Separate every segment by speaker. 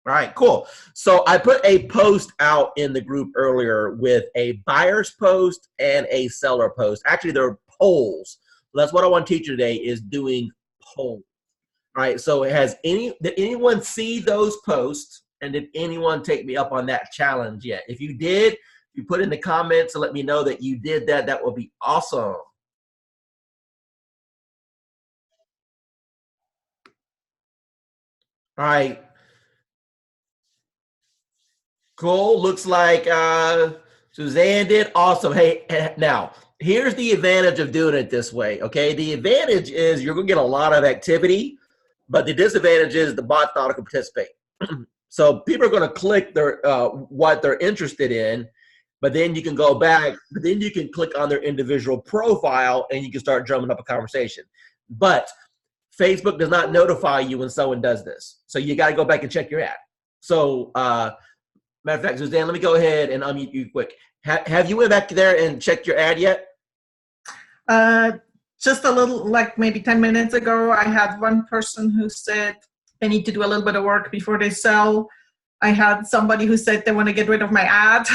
Speaker 1: All right, cool. So I put a post out in the group earlier with a buyer's post and a seller post. Actually, they're polls. That's what I want to teach you today is doing polls. All right. So did anyone see those posts? And did anyone take me up on that challenge yet? If you did, you put in the comments and let me know that you did that. That would be awesome. All right. Cool. Looks like Suzanne did. Awesome. Hey, now here's the advantage of doing it this way. Okay. The advantage is you're going to get a lot of activity, but the disadvantage is the bot's not going to participate. So people are going to click their what they're interested in, but then you can go back, but then you can click on their individual profile and you can start drumming up a conversation. But Facebook does not notify you when someone does this. So you got to go back and check your ad. So matter of fact, Suzanne, let me go ahead and unmute you quick. Have you went back there and checked your ad yet?
Speaker 2: Just a little, like maybe 10 minutes ago, I had one person who said they need to do a little bit of work before they sell. I had somebody who said they want to get rid of my ad.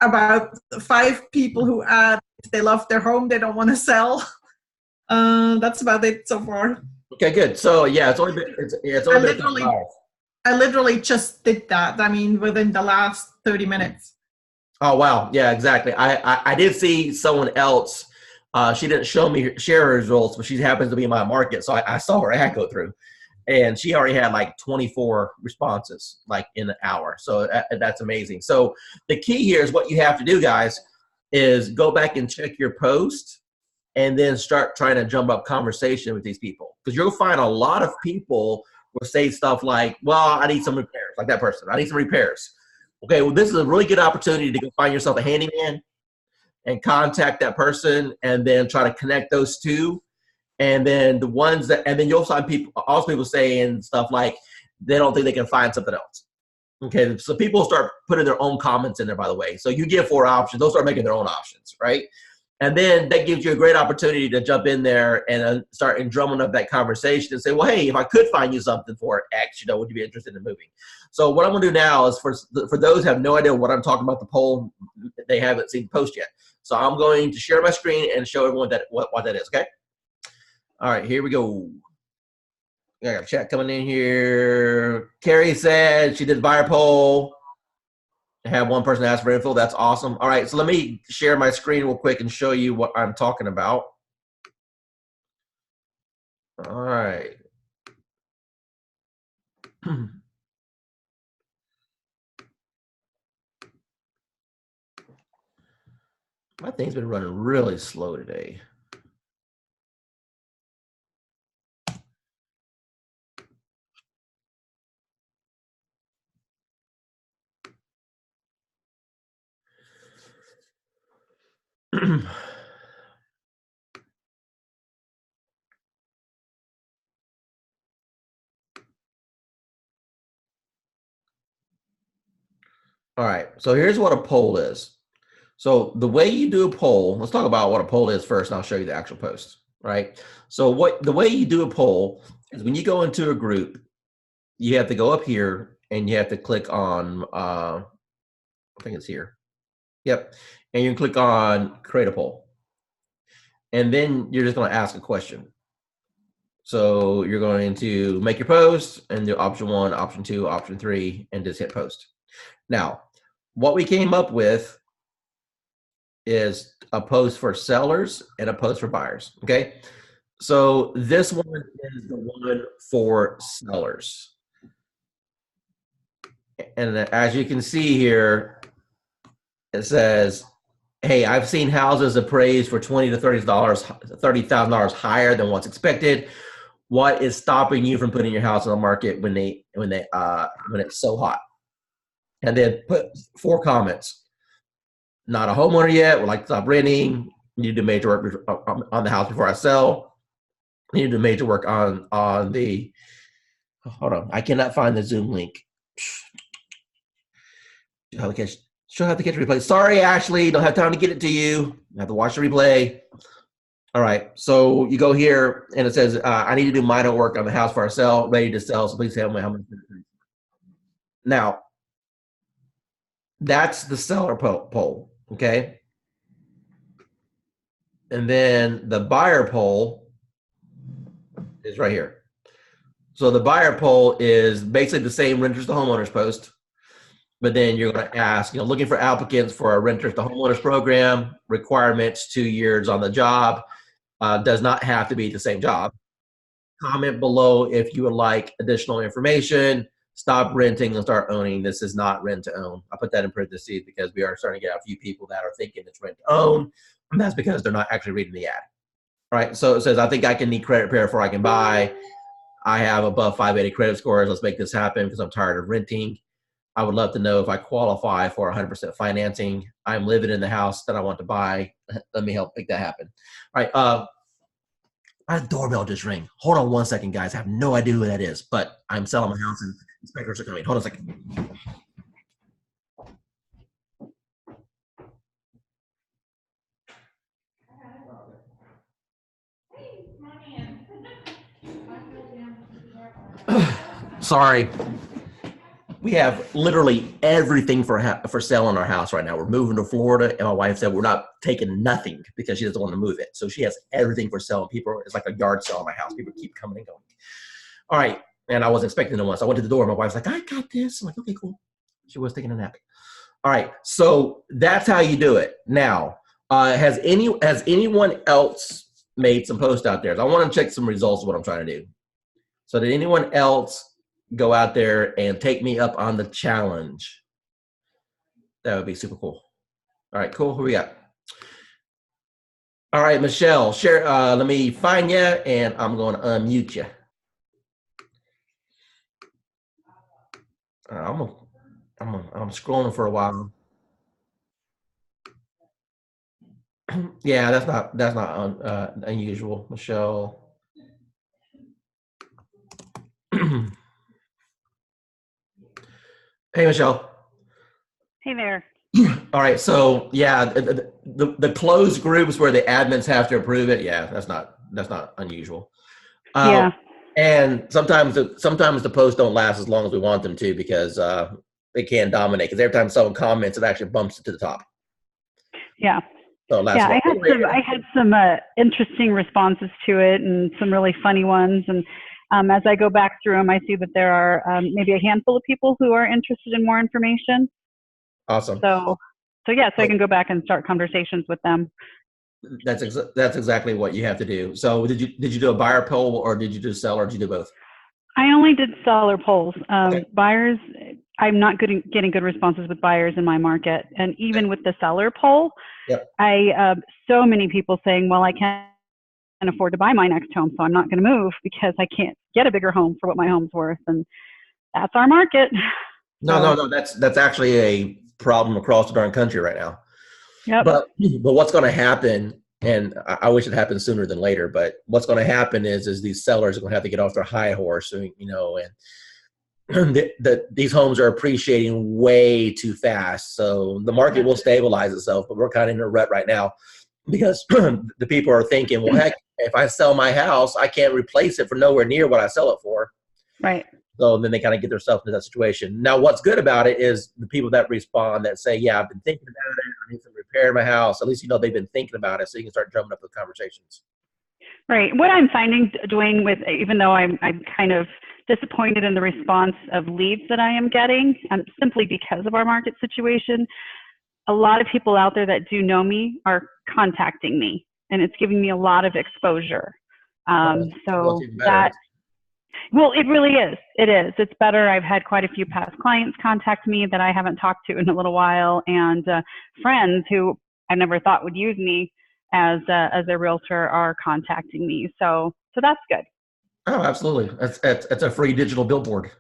Speaker 2: About 5 people who add if they love their home, they don't want to sell. That's about it so far.
Speaker 1: Okay, good. So yeah, it's only been
Speaker 2: I literally just did that. I mean, within the last 30 minutes.
Speaker 1: Oh wow, yeah, exactly. I did see someone else. She didn't share her results, but she happens to be in my market, so I saw her ad go through, and she already had like 24 responses like in an hour. So that's amazing. So the key here is what you have to do, guys, is go back and check your post, and then start trying to jump up conversation with these people, because you'll find a lot of people will say stuff like, "Well, I need some repairs," like that person. "I need some repairs." Okay, well, this is a really good opportunity to go find yourself a handyman and contact that person, and then try to connect those two. And then and then you'll find people saying stuff like they don't think they can find something else. Okay, so people start putting their own comments in there, by the way. So you give 4 options, they'll start making their own options, right? And then that gives you a great opportunity to jump in there and start drumming up that conversation and say, well, hey, if I could find you something for X, would you be interested in moving? So what I'm going to do now is for those who have no idea what I'm talking about, the poll, they haven't seen the post yet. So I'm going to share my screen and show everyone what that is, okay? All right, here we go. I got a chat coming in here. Carrie said she did buyer poll. Have one person ask for info. That's awesome. All right, so let me share my screen real quick and show you what I'm talking about. All right. My thing's been running really slow today. All right, so here's what a poll is. So the way you do a poll, let's talk about what a poll is first, and I'll show you the actual post, right? So the way you do a poll is when you go into a group, you have to go up here and you have to click on, I think it's here. Yep, and you can click on create a poll. And then you're just gonna ask a question. So you're going to make your post and do option 1, option 2, option 3, and just hit post. Now, what we came up with is a post for sellers and a post for buyers, okay? So this one is the one for sellers. And as you can see here, it says, hey, I've seen houses appraised for $20,000 to $30,000 higher than what's expected. What is stopping you from putting your house on the market when it's so hot? And then put 4 comments. Not a homeowner yet, would like to stop renting, need to do major work on the house before I sell, need to do major work on the, hold on, I cannot find the Zoom link. Okay, she'll have to catch the replay. Sorry, Ashley, don't have time to get it to you. I have to watch the replay. All right, so you go here and it says, I need to do minor work on the house before I sell, ready to sell, so please tell me how much. Now, that's the seller poll, okay? And then the buyer poll is right here. So the buyer poll is basically the same renters to homeowners post, but then you're going to ask, looking for applicants for a renters to homeowners program, requirements, 2 years on the job, does not have to be the same job. Comment below if you would like additional information. Stop renting and start owning. This is not rent to own. I put that in parentheses because we are starting to get a few people that are thinking it's rent to own, and that's because they're not actually reading the ad. All right, so it says, I think I can need credit repair before I can buy. I have above 580 credit scores. Let's make this happen because I'm tired of renting. I would love to know if I qualify for 100% financing. I'm living in the house that I want to buy. Let me help make that happen. All right, my doorbell just rang. Hold on one second, guys. I have no idea who that is, but I'm selling my house and inspectors are coming. Hold on a second. Sorry. We have literally everything for sale in our house right now. We're moving to Florida, and my wife said we're not taking nothing because she doesn't want to move it. So she has everything for sale. People, it's like a yard sale in my house. People keep coming and going. All right, and I wasn't expecting no one. So I went to the door. My wife's like, I got this. I'm like, okay, cool. She was taking a nap. All right, so that's how you do it. Now, has anyone else made some posts out there? I want to check some results of what I'm trying to do. So did anyone else go out there and take me up on the challenge? That would be super cool. All right, cool. Who we got? All right, Michelle, share. Let me find you, and I'm going to unmute you. I'm scrolling for a while. Yeah, that's not unusual, Michelle. Hey, Michelle.
Speaker 3: Hey there.
Speaker 1: All right, so yeah, the closed groups where the admins have to approve it. Yeah, that's not unusual.
Speaker 3: Yeah.
Speaker 1: And sometimes the posts don't last as long as we want them to because they can dominate. Because every time someone comments, it actually bumps it to the top.
Speaker 3: Yeah.
Speaker 1: So
Speaker 3: yeah, I had some interesting responses to it and some really funny ones. And as I go back through them, I see that there are maybe a handful of people who are interested in more information.
Speaker 1: Awesome.
Speaker 3: So I can go back and start conversations with them.
Speaker 1: That's exactly what you have to do. So did you do a buyer poll or did you do seller? Or did you do both?
Speaker 3: I only did seller polls.
Speaker 1: Okay.
Speaker 3: Buyers, I'm not getting good responses with buyers in my market. And even with the seller poll,
Speaker 1: yep.
Speaker 3: So many people saying, well, I can't afford to buy my next home, so I'm not going to move because I can't get a bigger home for what my home's worth. And that's our market.
Speaker 1: No, that's actually a problem across the darn country right now.
Speaker 3: Yep.
Speaker 1: But what's going to happen, and I wish it happened sooner than later, but what's going to happen is these sellers are going to have to get off their high horse, and these homes are appreciating way too fast. So the market will stabilize itself, but we're kind of in a rut right now because the people are thinking, well, heck, if I sell my house, I can't replace it for nowhere near what I sell it for.
Speaker 3: Right.
Speaker 1: So then they kind of get themselves into that situation. Now, what's good about it is the people that respond that say, yeah, I've been thinking about it. I need to repair my house. At least, they've been thinking about it, so you can start drumming up the conversations.
Speaker 3: Right. What I'm finding, Dwayne, even though I'm kind of disappointed in the response of leads that I am getting, simply because of our market situation, a lot of people out there that do know me are contacting me, and it's giving me a lot of exposure. Well, it really is. It is. It's better. I've had quite a few past clients contact me that I haven't talked to in a little while, and friends who I never thought would use me as a realtor are contacting me. So that's good.
Speaker 1: Oh, absolutely. That's a free digital billboard.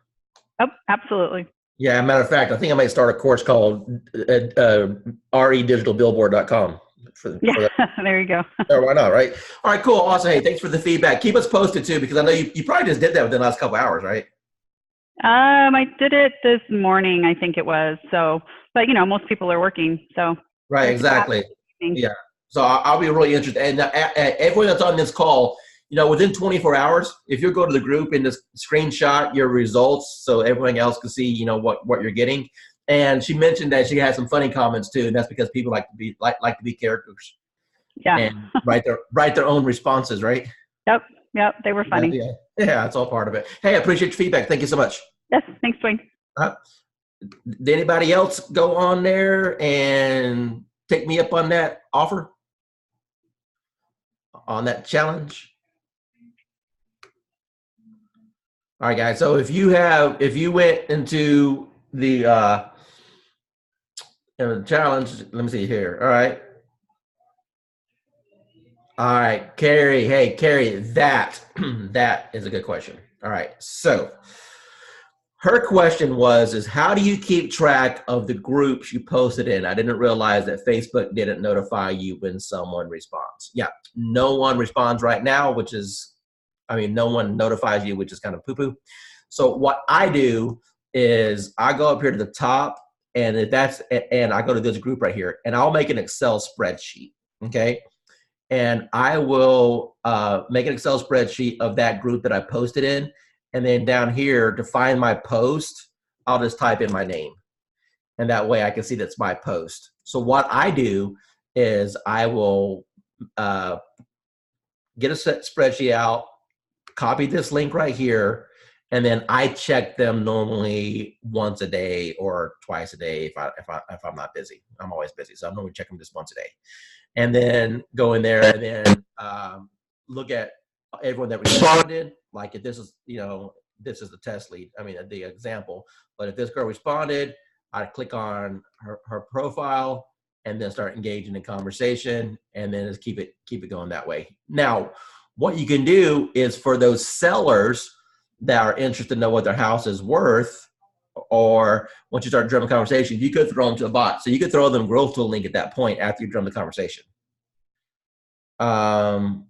Speaker 3: Oh, absolutely.
Speaker 1: Yeah, matter of fact, I think I might start a course called redigitalbillboard.com.
Speaker 3: There you go.
Speaker 1: Yeah, why not, right? All right, cool, awesome. Hey, thanks for the feedback. Keep us posted too, because I know you probably just did that within the last couple hours, right?
Speaker 3: I did it this morning, I think it was. So, but most people are working, so.
Speaker 1: Right, exactly. Yeah. So I'll be really interested. And everyone that's on this call, within 24 hours, if you go to the group and just screenshot your results so everyone else can see, what you're getting. And she mentioned that she had some funny comments too, and that's because people like to be characters.
Speaker 3: Yeah.
Speaker 1: And write their own responses, right?
Speaker 3: Yep. They were funny.
Speaker 1: Yeah, it's all part of it. Hey, I appreciate your feedback. Thank you so much.
Speaker 3: Yes, thanks, Dwayne.
Speaker 1: Did anybody else go on there and take me up on that offer? On that challenge? All right, guys. So if you went into the challenge, let me see here. All right, Carrie. Hey, Carrie, that is a good question. All right, so her question is how do you keep track of the groups you posted in? I didn't realize that Facebook didn't notify you when someone responds. Yeah, no one responds right now, no one notifies you, which is kind of poo-poo. So what I do is I go up here to the top, and I go to this group right here, and I'll make an Excel spreadsheet, okay? And I will make an Excel spreadsheet of that group that I posted in. And then down here, to find my post, I'll just type in my name. And that way I can see that's my post. So what I do is I will get a spreadsheet out, copy this link right here, and then I check them normally once a day or twice a day if I'm not busy. I'm always busy, so I normally check them just once a day. And then go in there and then look at everyone that responded. Like if this is, this is the test lead, the example. But if this girl responded, I'd click on her profile and then start engaging in conversation, and then just keep it going that way. Now, what you can do is for those sellers that are interested to know what their house is worth, or once you start drumming conversation, you could throw them to a bot. So you could throw them growth tool link at that point after you drum the conversation. No.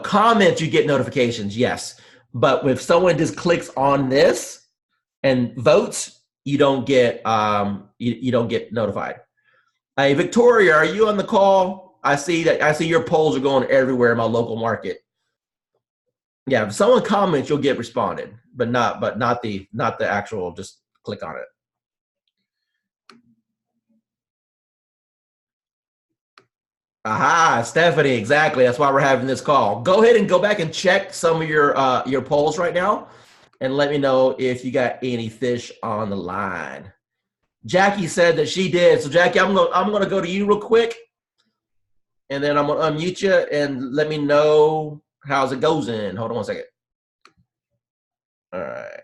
Speaker 1: Comments, you get notifications, yes. But if someone just clicks on this and votes, you don't get you don't get notified. Hey, Victoria, are you on the call? I see your polls are going everywhere in my local market. Yeah, if someone comments, you'll get responded, but not the actual just click on it. Aha, Stephanie, exactly. That's why we're having this call. Go ahead and go back and check some of your polls right now, and let me know if you got any fish on the line. Jackie said that she did. So Jackie, I'm gonna go to you real quick, and then I'm gonna unmute you and let me know how's it goes in. Hold on one second. All right.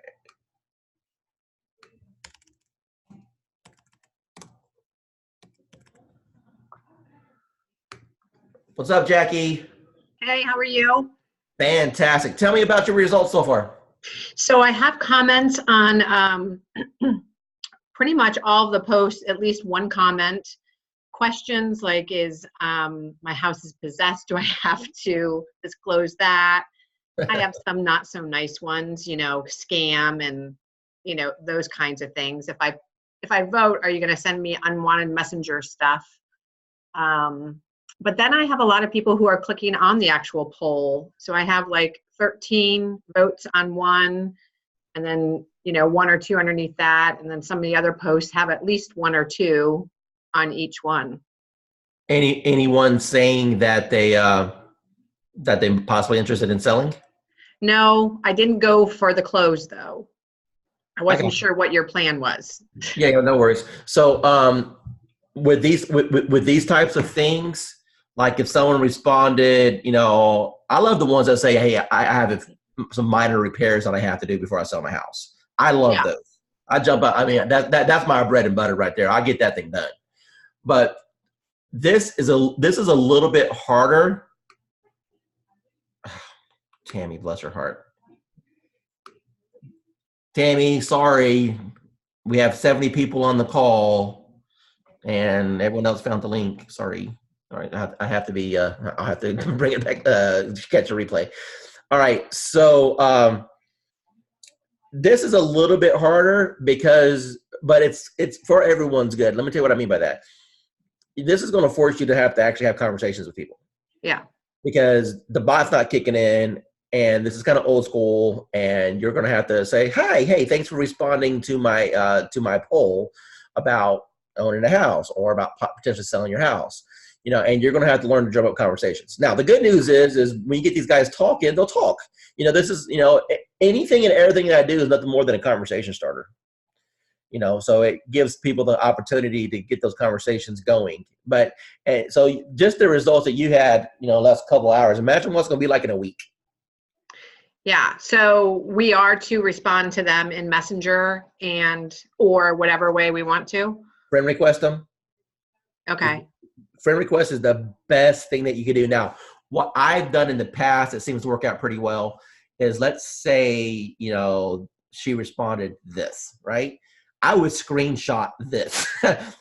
Speaker 1: What's up, Jackie?
Speaker 4: Hey, how are you?
Speaker 1: Fantastic. Tell me about your results so far.
Speaker 4: So I have comments on pretty much all of the posts, at least one comment. Questions like, is my house is possessed? Do I have to disclose that? I have some not so nice ones, scam and, those kinds of things. If I vote, are you going to send me unwanted messenger stuff? But then I have a lot of people who are clicking on the actual poll. So I have like 13 votes on one, and then, one or two underneath that. And then some of the other posts have at least one or two on each one.
Speaker 1: Anyone saying that they possibly interested in selling?
Speaker 4: No, I didn't go for the close though. I wasn't sure what your plan was.
Speaker 1: Yeah, no worries. So with these types of things, like if someone responded, I love the ones that say, hey, I have some minor repairs that I have to do before I sell my house. I love those. I jump out. That's my bread and butter right there. I get that thing done. But this is a little bit harder. Tammy, bless her heart. Tammy, sorry. We have 70 people on the call and everyone else found the link. Sorry. All right. I have to be, I'll have to bring it back, catch a replay. All right. So this is a little bit harder but it's for everyone's good. Let me tell you what I mean by that. This is going to force you to actually have conversations with people.
Speaker 4: Yeah.
Speaker 1: because the bot's not kicking in, and this is kind of old school, and you're going to have to say, hi, hey, thanks for responding to my poll about owning a house or about potentially selling your house. And you're going to have to learn to drum up conversations. Now, the good news is when you get these guys talking, they'll talk. This is, anything and everything that I do is nothing more than a conversation starter. So it gives people the opportunity to get those conversations going. But so just the results that you had, last couple hours, imagine what's going to be like in a week.
Speaker 4: Yeah. So we are to respond to them in Messenger or whatever way we want to.
Speaker 1: Friend request them.
Speaker 4: Okay.
Speaker 1: Friend request is the best thing that you can do. Now, what I've done in the past, it seems to work out pretty well, is let's say, she responded this, right? I would screenshot this.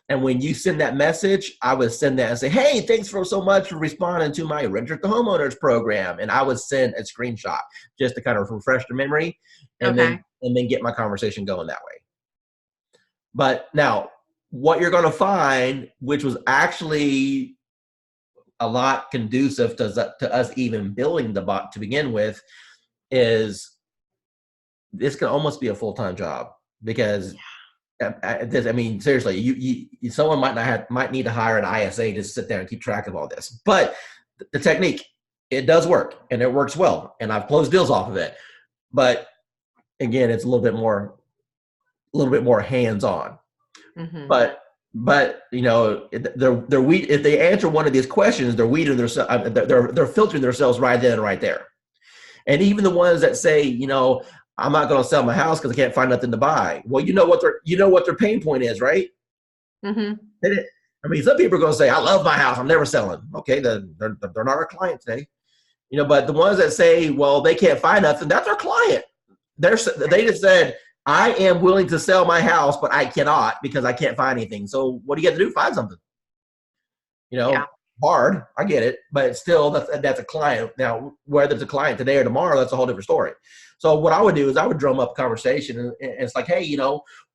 Speaker 1: And when you send that message, I would send that and say, hey, thanks so much for responding to my Renter to Homeowners program. And I would send a screenshot just to kind of refresh the memory and then get my conversation going that way. But now, what you're going to find, which was actually a lot conducive to us even building the bot to begin with, is this can almost be a full-time job because seriously, someone might need to hire an ISA to sit there and keep track of all this. But the technique, it does work, and it works well, and I've closed deals off of it. But again, it's a little bit more hands-on. Mm-hmm. But if they answer one of these questions, they're weeding themselves. They're filtering themselves right then and right there. And even the ones that say, I'm not going to sell my house because I can't find nothing to buy. Well, you know what their pain point is, right? Mm-hmm. Some people are going to say, I love my house, I'm never selling. Okay, they're not our client today. But the ones that say, well, they can't find nothing, that's our client. They just said, I am willing to sell my house, but I cannot because I can't find anything. So what do you have to do? Find something. Hard. I get it, but still, that's a client. Now, whether it's a client today or tomorrow, that's a whole different story. So what I would do is I would drum up a conversation, and it's like, hey,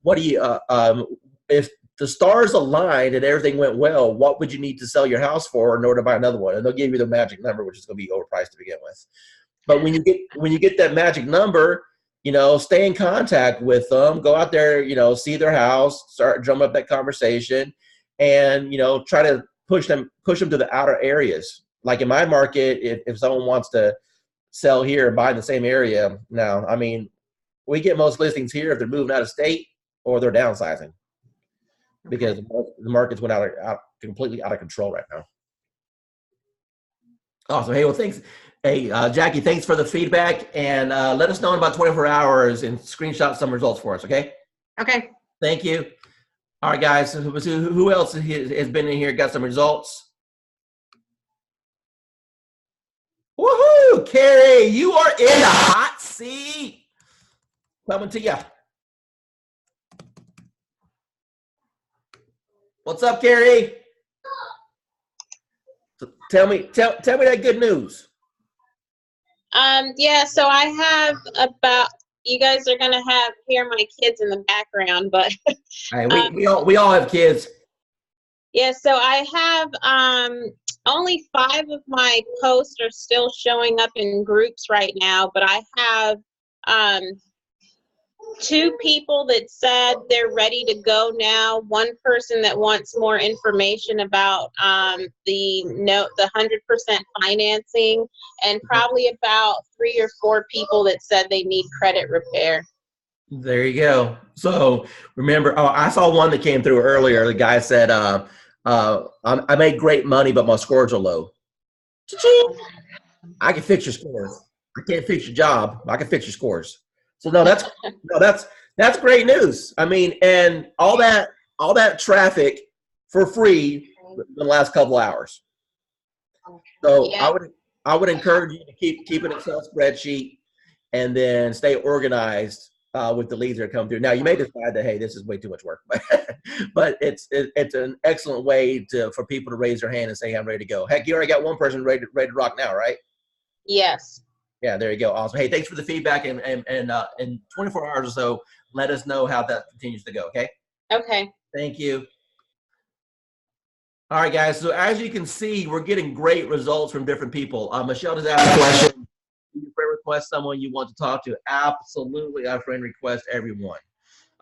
Speaker 1: what do you? If the stars aligned and everything went well, what would you need to sell your house for in order to buy another one? And they'll give you the magic number, which is going to be overpriced to begin with. But when you get that magic number, stay in contact with them, go out there, see their house, start drum up that conversation, and try to push them to the outer areas. Like in my market, if someone wants to sell here and buy in the same area, now, we get most listings here if they're moving out of state or they're downsizing, because the markets went completely out of control right now. Awesome. Hey, well, thanks. Hey, Jackie, thanks for the feedback, and let us know in about 24 hours and screenshot some results for us, okay?
Speaker 4: Okay.
Speaker 1: Thank you. All right, guys, who else has been in here, got some results? Woohoo! Carrie, you are in the hot seat. Coming to you. What's up, Carrie? Tell me that good news.
Speaker 5: Yeah, so I have you guys are gonna hear my kids in the background, but
Speaker 1: hey, we all have kids.
Speaker 5: Yeah, so I have only 5 of my posts are still showing up in groups right now, but I have 2 people that said they're ready to go now. 1 person that wants more information about the 100% financing, and probably about 3 or 4 people that said they need credit repair.
Speaker 1: There you go. So remember, I saw one that came through earlier. The guy said, I make great money, but my scores are low. Cha-ching! I can fix your scores. I can't fix your job, but I can fix your scores. So that's great news. And all that traffic for free in the last couple hours. So yeah. I would encourage you to keep an Excel spreadsheet and then stay organized with the leads that come through. Now you may decide that, hey, this is way too much work, but it's an excellent way for people to raise their hand and say, I'm ready to go. Heck, you already got one person ready to rock now, right?
Speaker 5: Yes.
Speaker 1: Yeah, there you go. Awesome. Hey, thanks for the feedback, and in 24 hours or so, let us know how that continues to go, okay?
Speaker 5: Okay.
Speaker 1: Thank you. All right, guys. So as you can see, we're getting great results from different people. Michelle just asked a question. Do you friend request someone you want to talk to? Absolutely, I friend request everyone.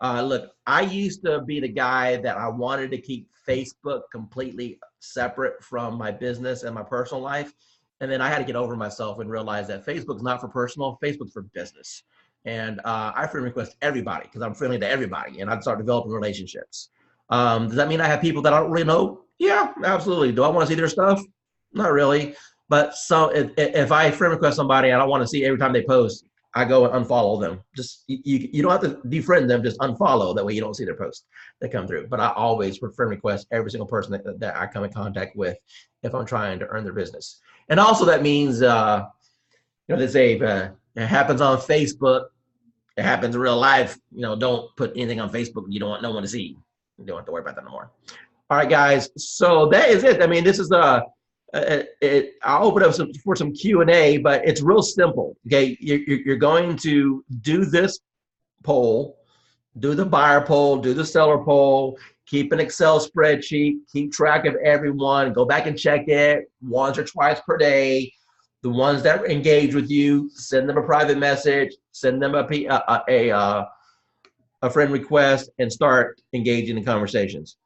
Speaker 1: Look, I used to be the guy that I wanted to keep Facebook completely separate from my business and my personal life. And then I had to get over myself and realize that Facebook's not for personal, Facebook's for business. And I friend request everybody because I'm friendly to everybody, and I'd start developing relationships. Does that mean I have people that I don't really know? Yeah, absolutely. Do I want to see their stuff? Not really. But so if I friend request somebody and I want to see every time they post, I go and unfollow them. Just you don't have to defriend them, just unfollow. That way you don't see their posts that come through. But I always friend request every single person that I come in contact with if I'm trying to earn their business. And also that means, they say it happens on Facebook, it happens in real life. Don't put anything on Facebook you don't want no one to see. You don't have to worry about that no more. All right, guys. So that is it. I mean, this is I'll open up for some Q&A, but it's real simple. Okay, you're going to do this poll, do the buyer poll, do the seller poll, keep an Excel spreadsheet, keep track of everyone, go back and check it once or twice per day. The ones that engage with you, send them a private message, send them a friend request, and start engaging in conversations.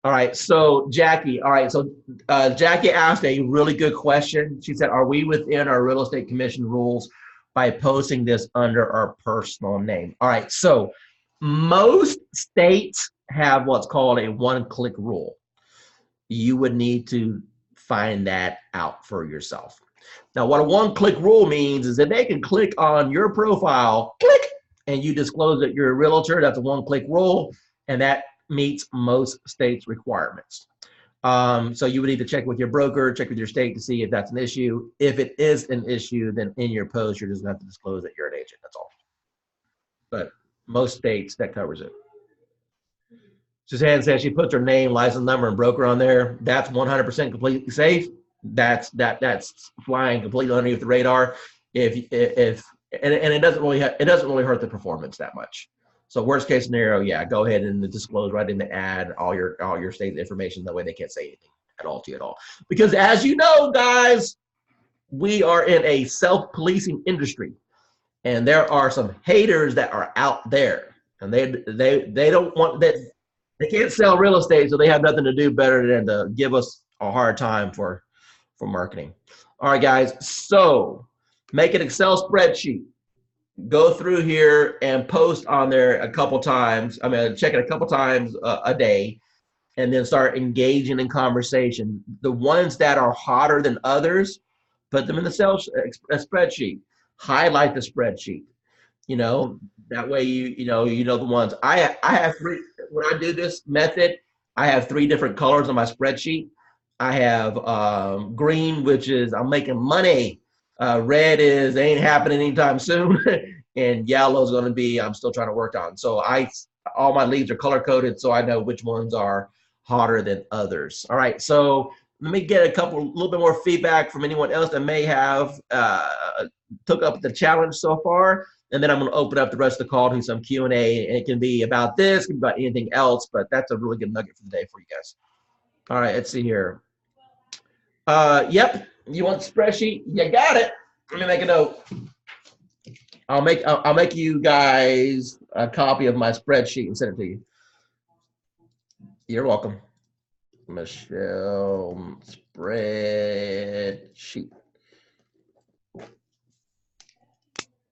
Speaker 1: All right, so Jackie, Jackie asked a really good question. She said, are we within our real estate commission rules by posting this under our personal name? All right, so most states have what's called a one-click rule. You would need to find that out for yourself. Now, what a one-click rule means is that they can click on your profile, click, and you disclose that you're a realtor. That's a one-click rule, and that meets most states' requirements. So you would need to check with your broker, check with your state to see if that's an issue. If it is an issue, then in your post, you're just going to have to disclose that you're an agent. That's all. But most states, that covers it. Suzanne says she puts her name, license number, and broker on there. That's 100% completely safe. That's flying completely underneath the radar. And it doesn't really hurt the performance that much. So worst case scenario, yeah, go ahead and disclose right in the ad all your state information. That way they can't say anything at all to you at all. Because as you know, guys, we are in a self-policing industry, and there are some haters that are out there, and they don't want that. They can't sell real estate, so they have nothing to do better than to give us a hard time for marketing. All right, guys. So make an Excel spreadsheet. Go through here and post on there a couple times. I mean, check it a couple times a day, and then start engaging in conversation. The ones that are hotter than others, put them in the spreadsheet. Highlight the spreadsheet. That way you know the ones. I have three. When I do this method, I have 3 different colors on my spreadsheet. I have green, which is I'm making money. Red is ain't happening anytime soon, and yellow is going to be I'm still trying to work on. So all my leads are color coded, so I know which ones are hotter than others. All right, so let me get a little bit more feedback from anyone else that may have took up the challenge so far, and then I'm going to open up the rest of the call to some Q&A, and it can be about this, it can be about anything else, but that's a really good nugget for the day for you guys. All right, let's see here. Yep. You want the spreadsheet? You got it. Let me make a note. I'll make you guys a copy of my spreadsheet and send it to you. You're welcome. Michelle spreadsheet.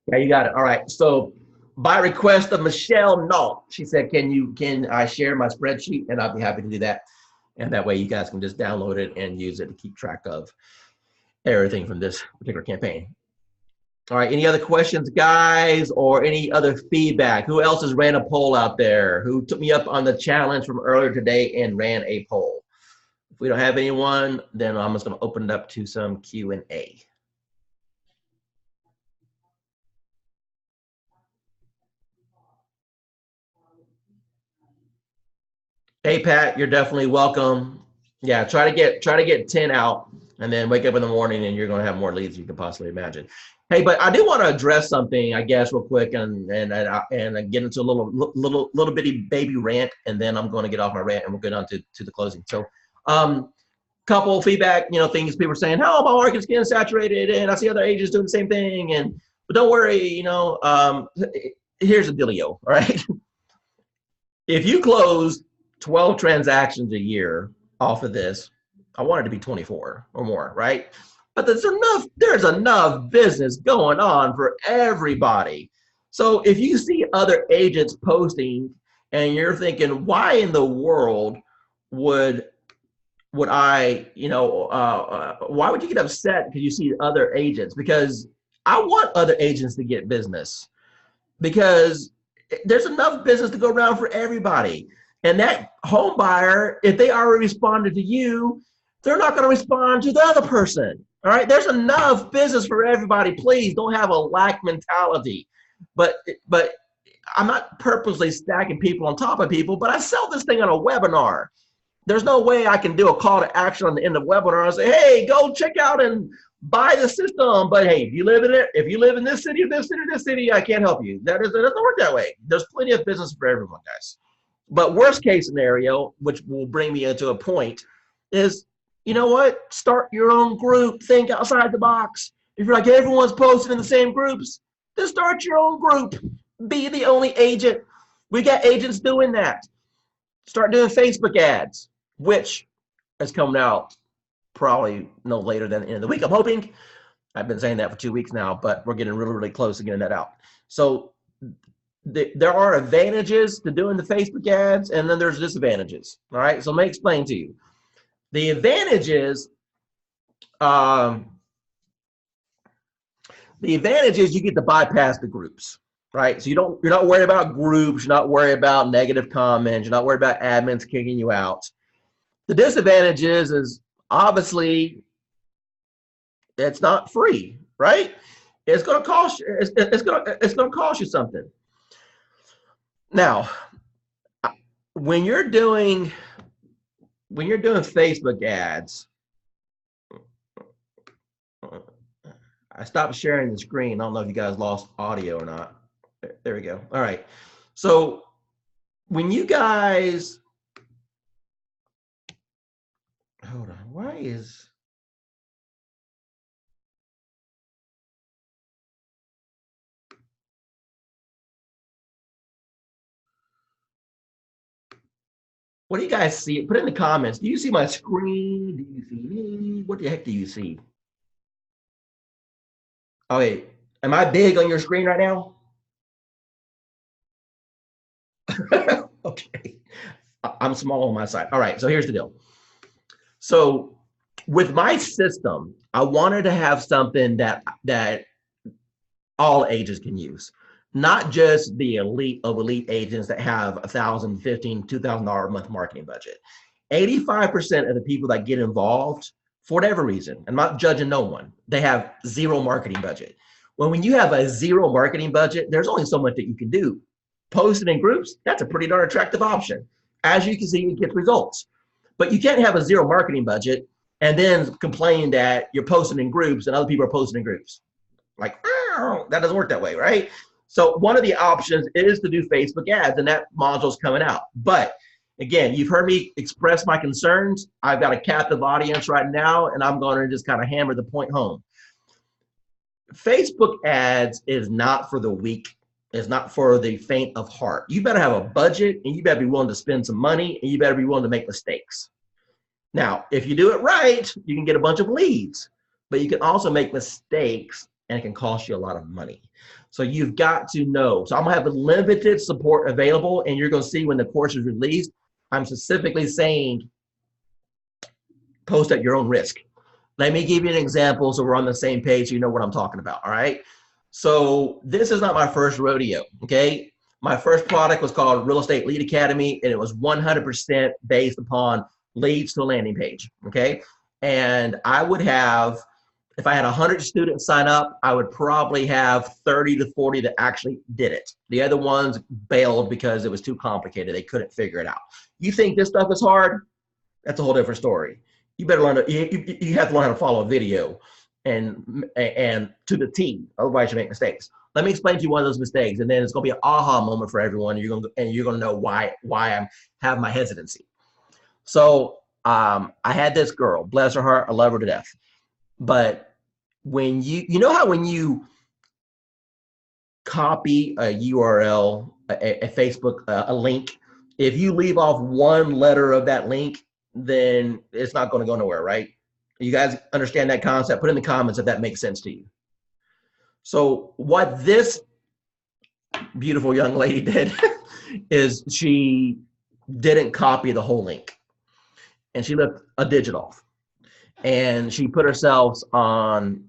Speaker 1: Yeah, you got it. All right. So by request of Michelle Nault, she said, can I share my spreadsheet? And I'll be happy to do that. And that way you guys can just download it and use it to keep track of everything from this particular campaign. All right, any other questions, guys, or any other feedback? Who else has ran a poll out there? Who took me up on the challenge from earlier today and ran a poll? If we don't have anyone, then I'm just going to open it up to some Q&A. Hey, Pat, you're definitely welcome. Yeah, try to get 10 out, and then wake up in the morning and you're going to have more leads than you can possibly imagine. Hey, but I do want to address something, I guess, real quick, and get into a little bitty baby rant, and then I'm going to get off my rant, and we'll get on to the closing. So, couple feedback, things people are saying, "Oh, my market's getting saturated," and I see other agents doing the same thing, but don't worry, here's the dealio, all right? If you close 12 transactions a year off of this, I want it to be 24 or more, right? But there's enough business going on for everybody. So if you see other agents posting and you're thinking, why in the world would I, why would you get upset because you see other agents? Because I want other agents to get business, because there's enough business to go around for everybody. And that home buyer, if they already responded to you, they're not going to respond to the other person. All right, there's enough business for everybody. Please don't have a lack mentality. But I'm not purposely stacking people on top of people, but I sell this thing on a webinar. There's no way I can do a call to action on the end of the webinar and say, hey, go check out and buy the system. But hey, if you live in this city, this city, I can't help you. That doesn't work that way. There's plenty of business for everyone, guys. But worst case scenario, which will bring me into a point, is, you know what? Start your own group. Think outside the box. If you're like, everyone's posting in the same groups, then start your own group. Be the only agent. We got agents doing that. Start doing Facebook ads, which is coming out probably no later than the end of the week, I'm hoping. I've been saying that for 2 weeks now, but we're getting really, really close to getting that out. So there are advantages to doing the Facebook ads, and then there's disadvantages. All right, so let me explain to you. The advantages, you get to bypass the groups, right? So you're not worried about groups, you're not worried about negative comments, you're not worried about admins kicking you out. The disadvantage is obviously it's not free, right? It's going to cost you. It's going to cost you something. Now, when you're doing Facebook ads, I stopped sharing the screen. I don't know if you guys lost audio or not. There we go. All right. So when you guys, hold on, why is, what do you guys see? Put it in the comments. Do you see my screen? Do you see me? What the heck do you see? Oh, wait. Am I big on your screen right now? Okay. I'm small on my side. All right. So here's the deal. So with my system, I wanted to have something that all agents can use. Not just the elite of elite agents that have $1,000, $1,500, $2,000 a month marketing budget. 85% of the people that get involved, for whatever reason, I'm not judging no one, they have zero marketing budget. When you have a zero marketing budget, there's only so much that you can do. Posting in groups, that's a pretty darn attractive option. As you can see, you get results. But you can't have a zero marketing budget and then complain that you're posting in groups and other people are posting in groups. Like, oh, that doesn't work that way, right? So one of the options is to do Facebook ads, and that module's coming out. But again, you've heard me express my concerns. I've got a captive audience right now, and I'm going to just kind of hammer the point home. Facebook ads is not for the weak. It's not for the faint of heart. You better have a budget, and you better be willing to spend some money, and you better be willing to make mistakes. Now, if you do it right, you can get a bunch of leads, but you can also make mistakes, and it can cost you a lot of money. So you've got to know. So I'm gonna have a limited support available, and you're gonna see when the course is released, I'm specifically saying post at your own risk. Let me give you an example so we're on the same page, so you know what I'm talking about, all right? So this is not my first rodeo, okay? My first product was called Real Estate Lead Academy, and it was 100% based upon leads to a landing page, okay? And I would have, if I had 100 students sign up, I would probably have 30 to 40 that actually did it. The other ones bailed because it was too complicated. They couldn't figure it out. You think this stuff is hard? That's a whole different story. You better learn to, you have to learn how to follow a video. and to the T. Otherwise, you make mistakes. Let me explain to you one of those mistakes, and then it's going to be an aha moment for everyone. You're going to know why I have my hesitancy. So I had this girl, bless her heart, I love her to death. But when you know how when you copy a URL, a Facebook, a link, if you leave off one letter of that link, then it's not going to go nowhere, right? You guys understand that concept? Put in the comments if that makes sense to you. So what this beautiful young lady did is she didn't copy the whole link, and she left a digit off, and she put herself on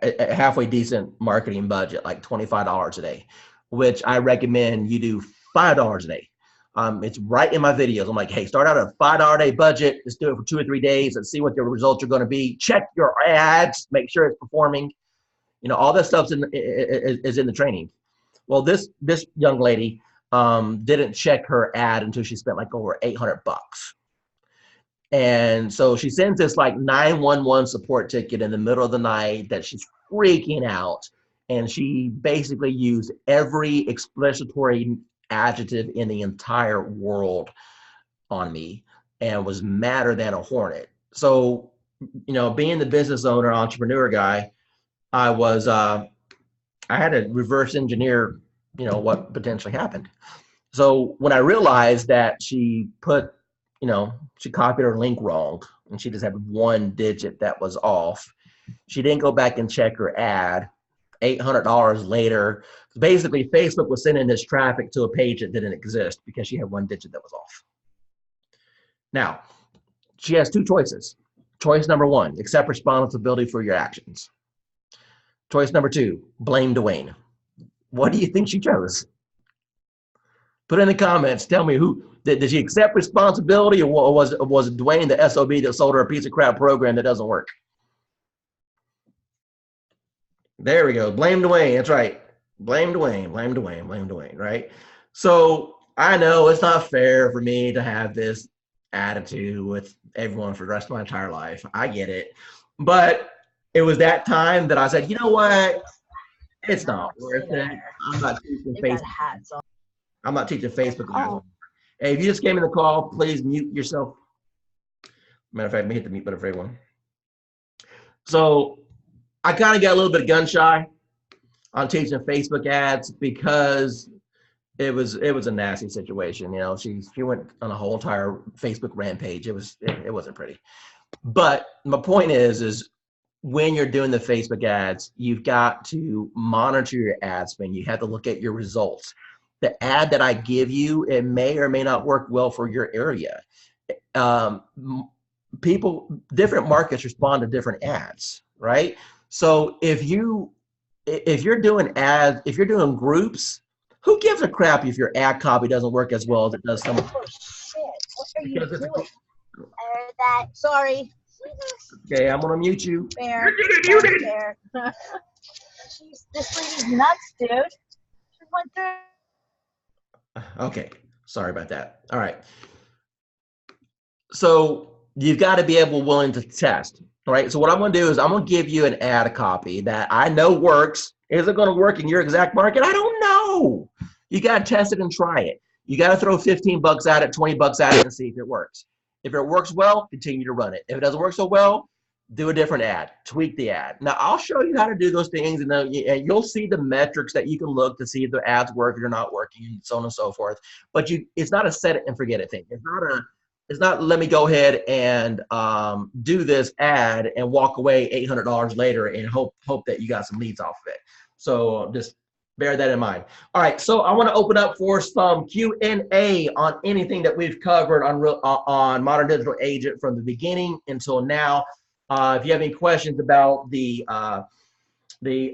Speaker 1: a halfway decent marketing budget, like $25 a day, which I recommend you do $5 a day. It's right in my videos. I'm like, hey, start out at a $5 a day budget. Let's do it for 2 or 3 days. Let's see what the results are going to be. Check your ads, make sure it's performing. You know, all that stuff is in the training. Well, this young lady didn't check her ad until she spent like over $800. And so she sends this like 911 support ticket in the middle of the night that she's freaking out. And she basically used every explanatory adjective in the entire world on me and was madder than a hornet. So, you know, being the business owner, entrepreneur guy, I had to reverse engineer, you know, what potentially happened. So when I realized that she put, you know, she copied her link wrong and she just had one digit that was off, she didn't go back and check her ad. $800 later, basically Facebook was sending this traffic to a page that didn't exist because she had one digit that was off. Now, she has 2 choices. Choice number 1, accept responsibility for your actions. Choice number 2, blame Dwayne. What do you think she chose? Put in the comments, tell me who, did she accept responsibility, or was it Dwayne the SOB that sold her a piece of crap program that doesn't work? There we go. Blame Dwayne. That's right. Blame Dwayne. Blame Dwayne. Blame Dwayne. Right. So I know it's not fair for me to have this attitude with everyone for the rest of my entire life. I get it. But it was that time that I said, you know what? It's not worth it. I'm not teaching Facebook. I'm not teaching Facebook. Oh. Hey, if you just came in the call, please mute yourself. Matter of fact, let me hit the mute button for everyone. So I kind of got a little bit gun shy on teaching Facebook ads because it was a nasty situation. You know, she went on a whole entire Facebook rampage. It wasn't pretty. But my point is when you're doing the Facebook ads, you've got to monitor your ad spend. You have to look at your results. The ad that I give you, it may or may not work well for your area. Different markets respond to different ads, right? So if you're doing ads, if you're doing groups, who gives a crap if your ad copy doesn't work as well as it does some?
Speaker 6: Oh shit! What are you doing? Sorry.
Speaker 1: Okay, I'm gonna mute you.
Speaker 6: Bear. Bear. This lady's nuts, dude. She went through.
Speaker 1: Okay, sorry about that. All right. So you've got to be willing to test. All right. So what I'm going to do is I'm going to give you an ad copy that I know works. Is it going to work in your exact market? I don't know. You got to test it and try it. You got to throw 15 bucks at it, 20 bucks at it and see if it works. If it works well, continue to run it. If it doesn't work so well, do a different ad, tweak the ad. Now I'll show you how to do those things, and you'll see the metrics that you can look to see if the ads work or they're not working, and so on and so forth. But it's not a set it and forget it thing. It's not let me go ahead and do this ad and walk away $800 later and hope that you got some leads off of it. So just bear that in mind. All right, so I want to open up for some Q&A on anything that we've covered on Modern Digital Agent from the beginning until now. If you have any questions about the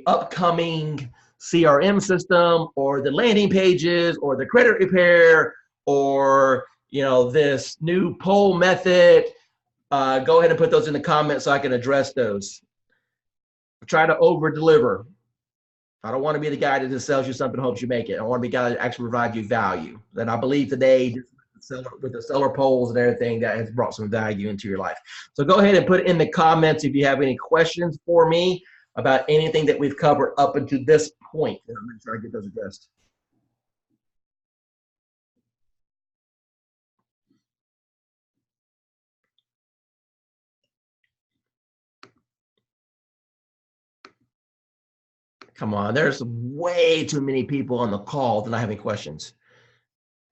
Speaker 1: upcoming CRM system or the landing pages or the credit repair or this new poll method, go ahead and put those in the comments so I can address those. Try to over deliver. I don't want to be the guy that just sells you something and hopes you make it. I want to be the guy that actually provides you value. And I believe today, with the seller polls and everything that has brought some value into your life. So go ahead and put in the comments if you have any questions for me about anything that we've covered up until this point. And I'm going to try to get those addressed. Come on, there's way too many people on the call to not have any questions.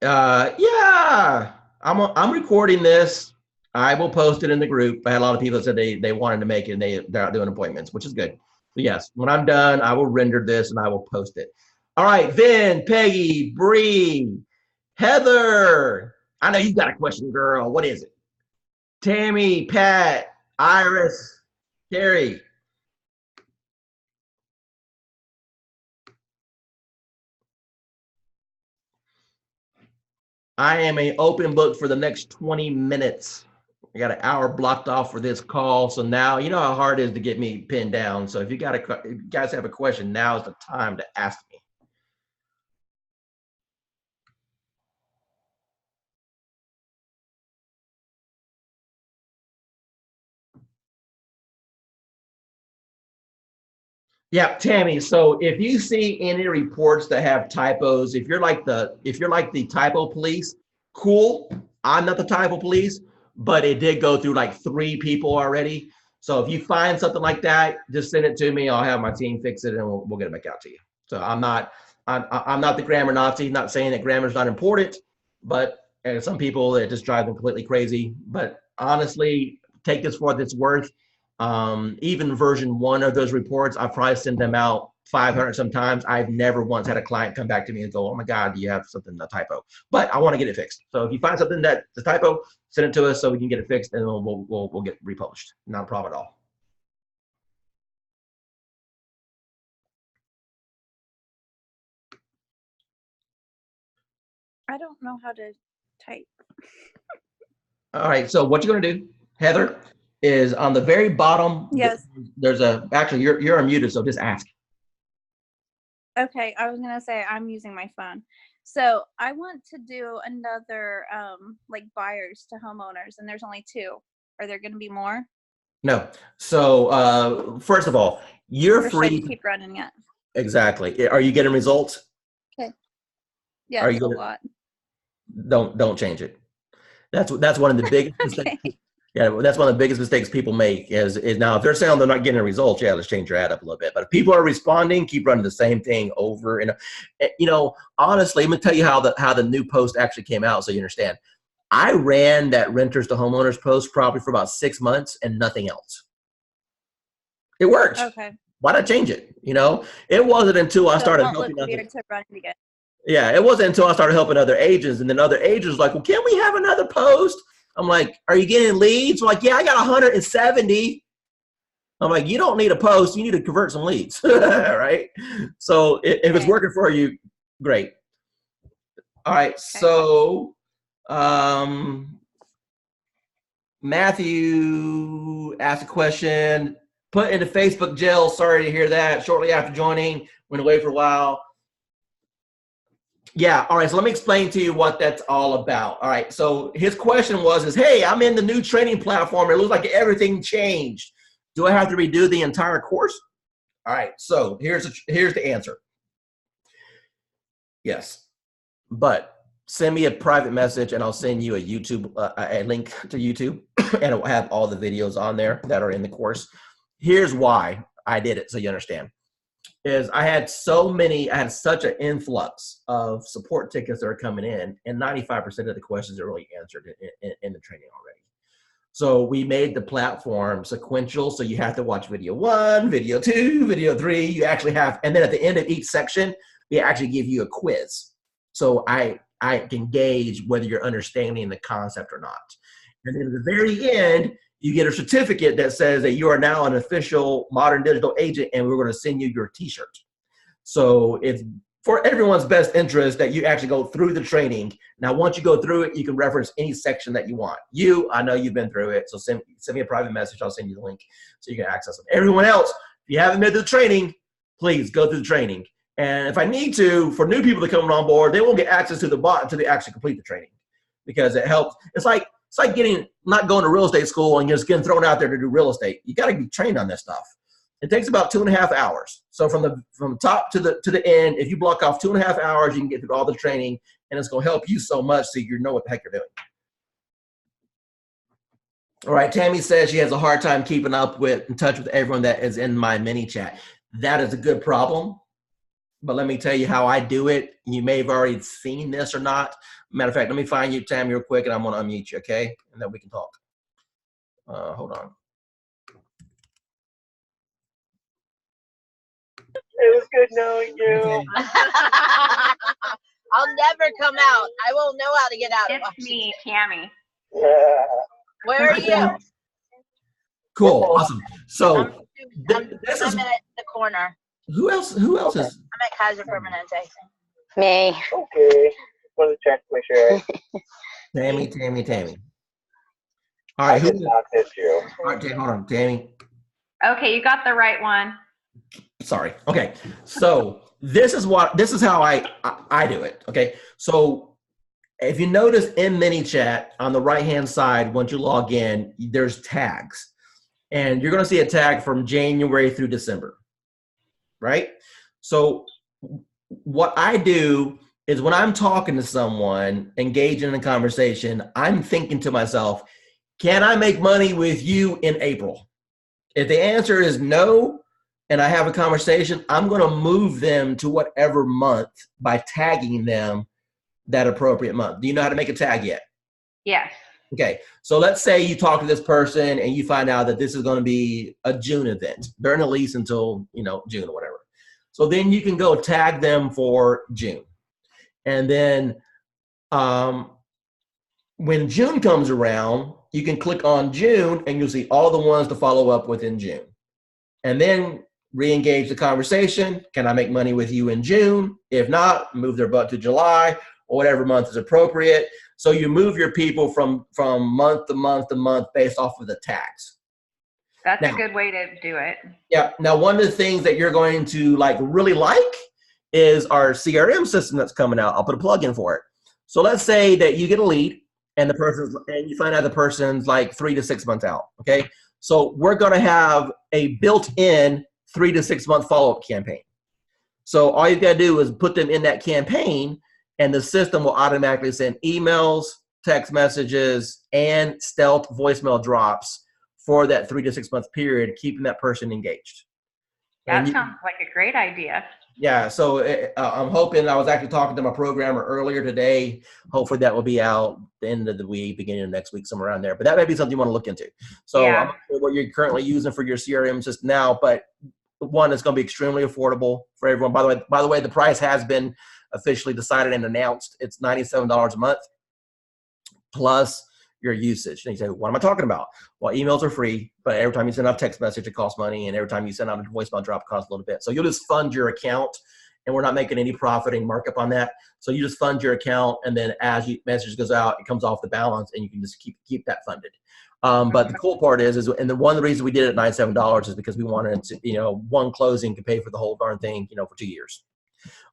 Speaker 1: Yeah, I'm recording this. I will post it in the group. I had a lot of people that said they wanted to make it and they're out doing appointments, which is good. So yes, when I'm done, I will render this and I will post it. All right, Vin, Peggy, Bree, Heather. I know you've got a question, girl. What is it? Tammy, Pat, Iris, Carrie. I am an open book for the next 20 minutes. I got an hour blocked off for this call. So now, you know how hard it is to get me pinned down. So if you guys have a question, now is the time to ask me. Yeah, Tammy. So if you see any reports that have typos, if you're like the typo police, cool. I'm not the typo police, but it did go through like 3 people already. So if you find something like that, just send it to me. I'll have my team fix it and we'll get it back out to you. So I'm not the grammar Nazi. Not saying that grammar is not important, but some people it just drives them completely crazy. But honestly, take this for what it's worth. Even version 1 of those reports, I probably send them out 500 sometimes. I've never once had a client come back to me and go, oh my God, do you have something, a typo? But I want to get it fixed. So if you find something that's a typo, send it to us so we can get it fixed and we'll get republished. Not a problem at all.
Speaker 6: I don't know how to type.
Speaker 1: All right, so what you're gonna do, Heather, is on the very bottom.
Speaker 6: Yes.
Speaker 1: There's actually you're unmuted, so just ask.
Speaker 6: Okay, I was gonna say I'm using my phone. So I want to do another like buyers to homeowners, and there's only 2. Are there gonna be more?
Speaker 1: No. So first of all, you're
Speaker 6: Or
Speaker 1: free.
Speaker 6: should I keep running it?
Speaker 1: Exactly. Are you getting results?
Speaker 6: Okay. Yeah,
Speaker 1: Are
Speaker 6: it's
Speaker 1: you
Speaker 6: a
Speaker 1: gonna,
Speaker 6: lot.
Speaker 1: don't change it. That's one of the biggest mistakes.
Speaker 6: Okay.
Speaker 1: Yeah, that's one of the biggest mistakes people make is now if they're saying they're not getting results, yeah, let's change your ad up a little bit. But if people are responding, keep running the same thing over and honestly, let me tell you how the new post actually came out so you understand. I ran that renters to homeowners post probably for about 6 months and nothing else. It worked.
Speaker 6: Okay.
Speaker 1: Why not change it? It wasn't until I started
Speaker 6: So it won't
Speaker 1: helping
Speaker 6: look
Speaker 1: others.
Speaker 6: weird to run it again.
Speaker 1: Yeah, it wasn't until I started helping other agents, and then other agents were like, well, can't we have another post? I'm like, are you getting leads? I'm like, yeah, I got 170. I'm like, you don't need a post. You need to convert some leads, right? So if it's working for you, great. All right, so Matthew asked a question. Put into Facebook jail. Sorry to hear that. Shortly after joining, went away for a while. Yeah, all right, so let me explain to you what that's all about. All right, so his question was, hey, I'm in the new training platform. It looks like everything changed. Do I have to redo the entire course? All right, so here's the answer. Yes, but send me a private message and I'll send you a link to YouTube and it will have all the videos on there that are in the course. Here's why I did it so you understand. Is I had such an influx of support tickets that are coming in, and 95% of the questions are really answered in the training already. So we made the platform sequential, so you have to watch video 1, video 2, video 3. You actually have, and then at the end of each section, we actually give you a quiz. So I can gauge whether you're understanding the concept or not. And then at the very end, you get a certificate that says that you are now an official Modern Digital agent and we're going to send you your t-shirt. So it's for everyone's best interest that you actually go through the training. Now, once you go through it, you can reference any section that you want. I know you've been through it, so send me a private message. I'll send you the link so you can access it. Everyone else, if you haven't been through the training, please go through the training. And if I need to, for new people to come on board, they won't get access to the bot until they actually complete the training. because it helps. It's like not going to real estate school and just getting thrown out there to do real estate. You got to be trained on this stuff. It takes about 2.5 hours. So from top to the end, if you block off 2.5 hours, you can get through all the training, and it's going to help you so much so you know what the heck you're doing. All right, Tammy says she has a hard time keeping up in touch with everyone that is in my mini chat. That is a good problem, but let me tell you how I do it. You may have already seen this or not. Matter of fact, let me find you, Tammy, real quick, and I'm going to unmute you, okay? And then we can talk. Hold on.
Speaker 7: It was good knowing you.
Speaker 1: Okay.
Speaker 8: I'll never come out. I won't know how to get out of
Speaker 9: It's
Speaker 8: Washington.
Speaker 9: me, Tammy.
Speaker 7: Yeah.
Speaker 8: Where are you?
Speaker 1: Cool, awesome. So
Speaker 8: I'm
Speaker 1: this is
Speaker 8: at the corner.
Speaker 1: who else is
Speaker 8: I'm at Kaiser Permanente.
Speaker 6: Me.
Speaker 7: Okay. Want to check my share?
Speaker 1: Tammy. All
Speaker 7: I
Speaker 1: right,
Speaker 7: did not hit you.
Speaker 1: all right, hold on, Tammy.
Speaker 9: Okay, you got the right one.
Speaker 1: Sorry. Okay. So this is how I do it. Okay. So if you notice in ManyChat on the right-hand side, once you log in, there's tags, and you're going to see a tag from January through December, right? So what I do is when I'm talking to someone, engaging in a conversation, I'm thinking to myself, can I make money with you in April? If the answer is no, and I have a conversation, I'm going to move them to whatever month by tagging them that appropriate month. Do you know how to make a tag yet?
Speaker 9: Yes.
Speaker 1: Okay, so let's say you talk to this person and you find out that this is going to be a June event. They're in a lease until, June or whatever. So then you can go tag them for June. And then when June comes around, you can click on June and you'll see all the ones to follow up with in June. And then re-engage the conversation. Can I make money with you in June? If not, move their butt to July or whatever month is appropriate. So you move your people from month to month to month based off of the tags.
Speaker 9: That's
Speaker 1: Now,
Speaker 9: a good way to do it.
Speaker 1: Yeah. Now, one of the things that you're going to really like is our CRM system that's coming out. I'll put a plug in for it. So let's say that you get a lead and you find out the person's like 3 to 6 months out. Okay. So we're going to have a built-in 3 to 6 month follow-up campaign. So all you've got to do is put them in that campaign, and the system will automatically send emails, text messages, and stealth voicemail drops for that 3 to 6 month period, keeping that person engaged.
Speaker 9: That sounds like a great idea.
Speaker 1: Yeah, so I'm hoping, I was actually talking to my programmer earlier today. Hopefully that will be out the end of the week, beginning of next week, somewhere around there. But that may be something you want to look into. So
Speaker 9: Yeah.
Speaker 1: I'm not sure what you're currently using for your CRM system now, but one is going to be extremely affordable for everyone. By the way, the price has been officially decided and announced. It's $97 a month plus your usage. And you say, what am I talking about? Well, emails are free, but every time you send out a text message, it costs money. And every time you send out a voicemail drop, it costs a little bit. So you'll just fund your account, and we're not making any profiting markup on that. So you just fund your account, and then as your message goes out, it comes off the balance, and you can just keep that funded. But the cool part is and one of the reasons we did it at $97 is because we wanted to, one closing to pay for the whole darn thing, for 2 years.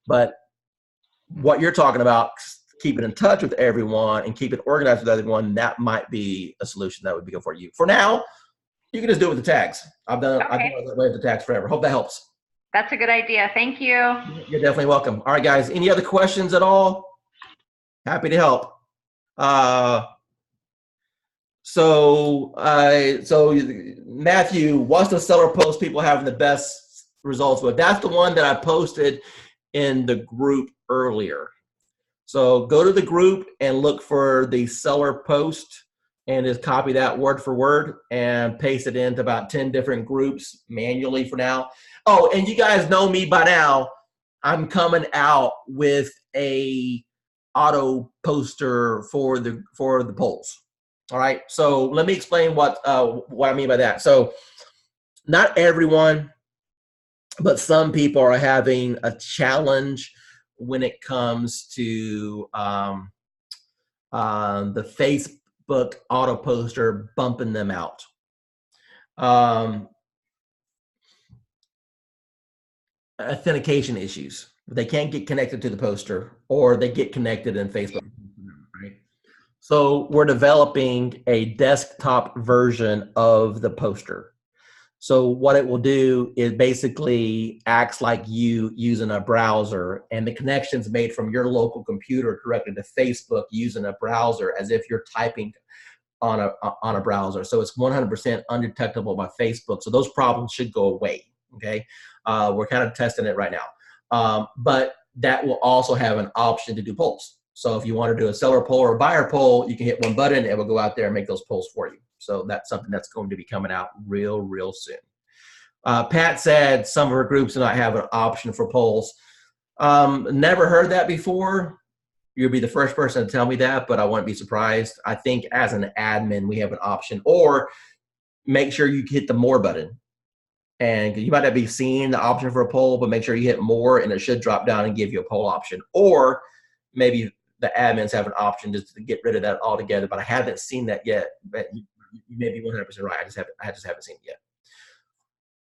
Speaker 1: But what you're talking about, keeping in touch with everyone and keep it organized with everyone, that might be a solution that would be good for you. For now, you can just do it with the tags. I've done it that way with the tags forever. Hope that helps.
Speaker 9: That's a good idea. Thank you.
Speaker 1: You're definitely welcome. All right, guys. Any other questions at all? Happy to help. So Matthew, what's the seller post people having the best results with? That's the one that I posted in the group earlier. So go to the group and look for the seller post and just copy that word for word and paste it into about 10 different groups manually for now. Oh, and you guys know me by now. I'm coming out with a auto poster for the polls. All right. So let me explain what I mean by that. So not everyone, but some people are having a challenge when it comes to the Facebook auto poster bumping them out. Authentication issues. They can't get connected to the poster, or they get connected in Facebook. Right? So we're developing a desktop version of the poster. So what it will do is basically acts like you using a browser, and the connection's made from your local computer directly to Facebook using a browser as if you're typing on a browser. So it's 100% undetectable by Facebook. So those problems should go away. Okay, we're kind of testing it right now, but that will also have an option to do polls. So if you want to do a seller poll or a buyer poll, you can hit one button and it will go out there and make those polls for you. So that's something that's going to be coming out real soon. Pat said some of her groups do not have an option for polls. Never heard that before. You'll be the first person to tell me that, but I wouldn't be surprised. I think as an admin, we have an option, or make sure you hit the more button. And you might not be seeing the option for a poll, but make sure you hit more and it should drop down and give you a poll option. Or maybe the admins have an option just to get rid of that altogether, but I haven't seen that yet. But you may be 100% right. I just haven't seen it yet.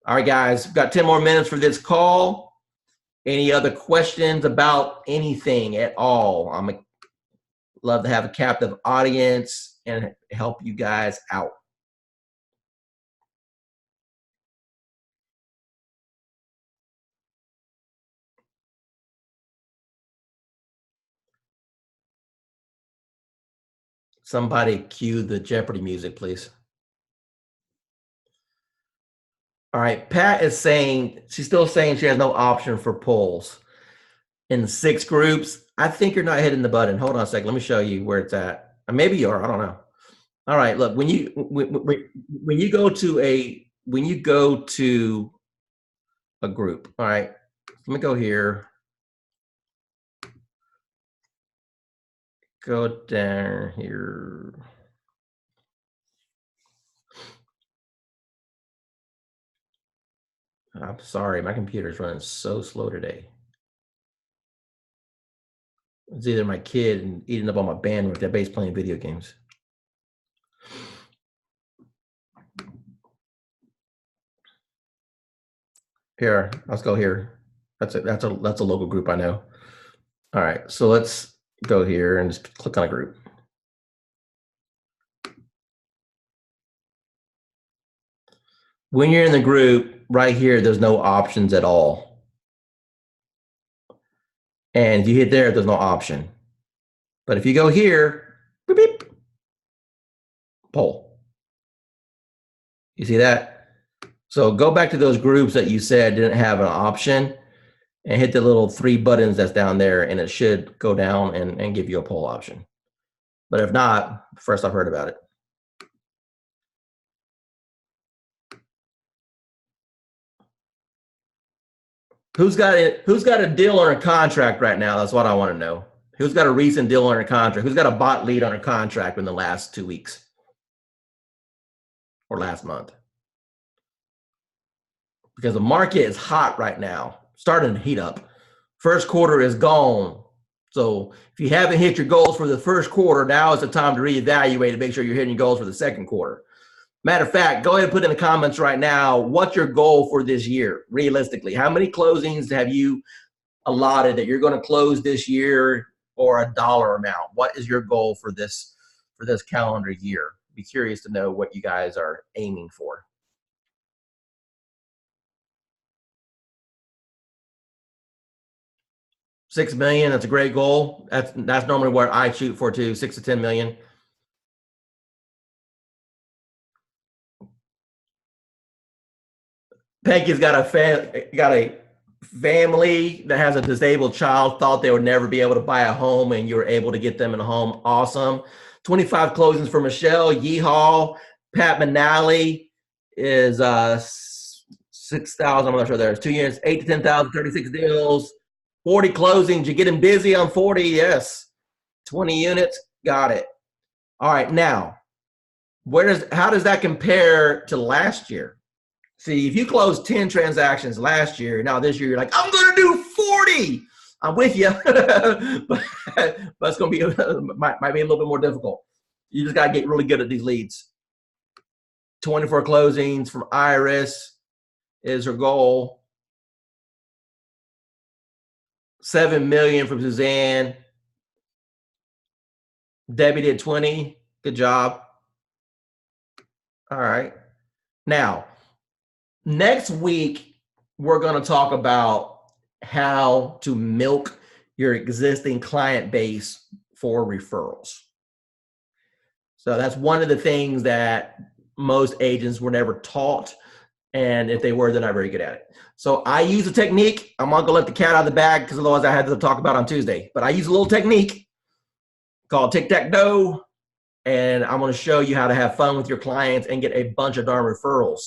Speaker 1: All right, guys, we've got 10 more minutes for this call. Any other questions about anything at all? I'm love to have a captive audience and help you guys out. Somebody cue the Jeopardy music, please. All right, Pat is saying, she's still saying she has no option for polls. In 6 groups, I think you're not hitting the button. Hold on a second, let me show you where it's at. Maybe you are, I don't know. All right, look, when you go to a group, all right, let me go here. Go down here. I'm sorry, my computer's running so slow today. It's either my kid and eating up all my bandwidth, that base playing video games. Here, let's go here. That's a local group I know. All right, so let's go here and just click on a group. When you're in the group, right here, there's no options at all. And if you hit there, there's no option. But if you go here, beep, beep, poll. You see that? So go back to those groups that you said didn't have an option and hit the little 3 buttons that's down there, and it should go down and give you a poll option. But if not, first I've heard about it. Who's got a deal under contract right now? That's what I want to know. Who's got a recent deal under contract? Who's got a bot lead under contract in the last 2 weeks or last month? Because the market is hot right now, starting to heat up. First quarter is gone. So if you haven't hit your goals for the first quarter, now is the time to reevaluate and make sure you're hitting your goals for the second quarter. Matter of fact, go ahead and put in the comments right now, what's your goal for this year, realistically? How many closings have you allotted that you're going to close this year, or a dollar amount? What is your goal for this calendar year? Be curious to know what you guys are aiming for. $6 million, that's a great goal. That's normally what I shoot for too, 6 to 10 million. Peggy's got a family that has a disabled child, thought they would never be able to buy a home, and you were able to get them in a home. Awesome. 25 closings for Michelle. Yeehaw. Pat Manali is 6,000. I'm not sure there's 2 years, 8 to 10,000, 36 deals. 40 closings. You're getting busy on 40. Yes. 20 units. Got it. All right. Now, how does that compare to last year? See, if you closed 10 transactions last year, now this year you're like, I'm going to do 40. I'm with you, but it's going to be might be a little bit more difficult. You just got to get really good at these leads. 24 closings from Iris is her goal. 7 million from Suzanne. Debbie did 20. Good job. All right. Now, next week, we're going to talk about how to milk your existing client base for referrals. So that's one of the things that most agents were never taught. And if they were, they're not very good at it. So I use a technique. I'm not going to let the cat out of the bag because otherwise I had to talk about it on Tuesday. But I use a little technique called tic-tac-toe. And I'm going to show you how to have fun with your clients and get a bunch of darn referrals.